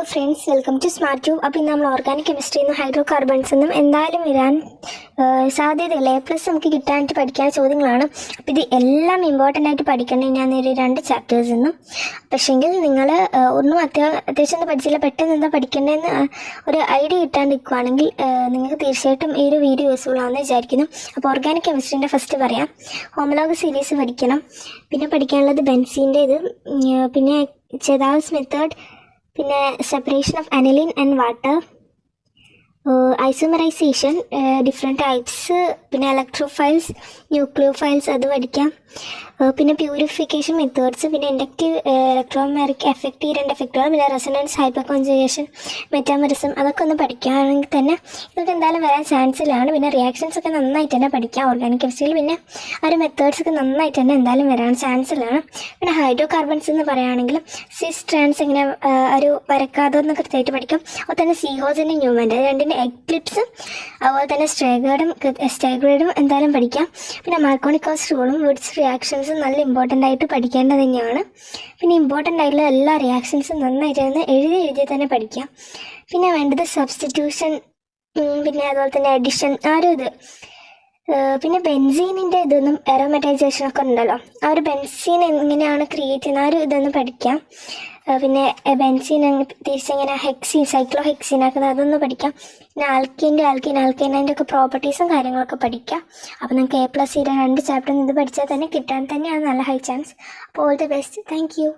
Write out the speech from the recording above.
Hello friends, welcome to smart tube. അപ്പോൾ ഇന്ന് നമ്മൾ ഓർഗാനിക് കെമിസ്ട്രിയിൽ നിന്നും ഹൈഡ്രോ കാർബൺസ് നിന്നും എന്തായാലും വരാൻ സാധ്യതയില്ല. A+ നമുക്ക് കിട്ടാനായിട്ട് പഠിക്കാനുള്ള ചോദ്യങ്ങളാണ്. അപ്പോൾ ഇത് എല്ലാം ഇമ്പോർട്ടൻ്റ് ആയിട്ട് പഠിക്കേണ്ടത് ഞാൻ ഒരു 2 ചാപ്റ്റേഴ്സ് നിന്നും. പക്ഷേങ്കിൽ നിങ്ങൾ ഒന്നും അത്യാവശ്യം ഒന്നും പഠിച്ചില്ല, പെട്ടെന്ന് എന്താ പഠിക്കേണ്ടതെന്ന് ഒരു ഐഡിയ കിട്ടാണ്ടിരിക്കുകയാണെങ്കിൽ നിങ്ങൾക്ക് തീർച്ചയായിട്ടും ഈ ഒരു വീഡിയോ യൂസ്ഫുൾ ആണെന്ന് വിചാരിക്കുന്നു. അപ്പോൾ ഓർഗാനിക് കെമിസ്ട്രീൻ്റെ ഫസ്റ്റ് പറയാം. ഹോമോലോഗ് സീരീസ് പഠിക്കണം. പിന്നെ പഠിക്കാനുള്ളത് ബെൻസീൻ്റെ ഇത്, പിന്നെ ചെതാവ്സ് മെത്തേഡ്, പിന്നെ separation of aniline and water, isomerisation, different types, പിന്നെ ഇലക്ട്രോഫൈൽസ്, ന്യൂക്ലിയോഫൈൽസ് അത് പഠിക്കാം. പിന്നെ പ്യൂരിഫിക്കേഷൻ മെത്തേഡ്സ്, പിന്നെ ഇൻഡക്റ്റീവ് ഇലക്ട്രോമാഗ്നെറ്റിക് എഫക്റ്റ്, ഈ 2 എഫക്റ്റുകൾ, പിന്നെ റെസൊണൻസ്, ഹൈപ്പർ കോൺജുഗേഷൻ, മെറ്റാമറിസം, അതൊക്കെ ഒന്ന് പഠിക്കുകയാണെങ്കിൽ തന്നെ ഇതൊക്കെ എന്തായാലും വരാൻ ചാൻസിലാണ്. പിന്നെ റിയാക്ഷൻസ് ഒക്കെ നന്നായിട്ട് തന്നെ പഠിക്കാം ഓർഗാനിക് കെമിസ്ട്രിയിൽ. പിന്നെ ആ ഒരു മെത്തേഡ്സ് ഒക്കെ നന്നായിട്ട് തന്നെ എന്തായാലും വരാൻ ചാൻസിലാണ്. പിന്നെ ഹൈഡ്രോ കാർബൺസ് എന്ന് പറയുകയാണെങ്കിൽ സിസ് ട്രാൻസ് ഇങ്ങനെ ഒരു വരക്കാതെന്ന് കൃത്യമായിട്ട് പഠിക്കാം. അതുപോലെ തന്നെ സീഹോസിൻ്റെ ന്യൂമെൻ്റ്, രണ്ടിൻ്റെ എക്ലിപ്സും അതുപോലെ തന്നെ സ്റ്റേഗ്രേഡും എന്തായാലും പഠിക്കാം. പിന്നെ മാർക്കോണിക്കോസ് റൂളും വുഡ്സ് റിയാക്ഷൻസും നല്ല ഇമ്പോർട്ടൻ്റ് ആയിട്ട് പഠിക്കേണ്ടത് തന്നെയാണ്. പിന്നെ ഇമ്പോർട്ടൻ്റ് ആയിട്ടുള്ള എല്ലാ റിയാക്ഷൻസും നന്നായിട്ട് തന്നെ എഴുതി തന്നെ പഠിക്കാം. പിന്നെ വേണ്ടത് സബ്സ്റ്റിറ്റ്യൂഷൻ, പിന്നെ അതുപോലെ തന്നെ അഡിഷൻ, ആ ഒരു ഇത്. പിന്നെ ബെൻസീനിൻ്റെ ഇതൊന്നും എറോമറ്റൈസേഷൻ ഒക്കെ ഉണ്ടല്ലോ, ആ ഒരു ബെൻസീൻ എങ്ങനെയാണ് ക്രിയേറ്റ് ചെയ്യുന്ന ആ ഒരു ഇതൊന്ന് പഠിക്കാം. പിന്നെ ബെൻസീൻ തിരിച്ചെങ്ങനെ ഹെക്സീൻ, സൈക്ലോ ഹെക്സീൻ ആക്കുന്നത് അതൊന്ന് പഠിക്കാം. പിന്നെ ആൽക്കൈനൈൻ്റെ ഒക്കെ പ്രോപ്പർട്ടീസും കാര്യങ്ങളൊക്കെ പഠിക്കാം. അപ്പോൾ നിങ്ങൾക്ക് A+ ഈ 2 ചാപ്റ്റർ ഇത് പഠിച്ചാൽ തന്നെ കിട്ടാൻ തന്നെയാണ് നല്ല ഹൈ ചാൻസ്. അപ്പോൾ all the best. Thank you.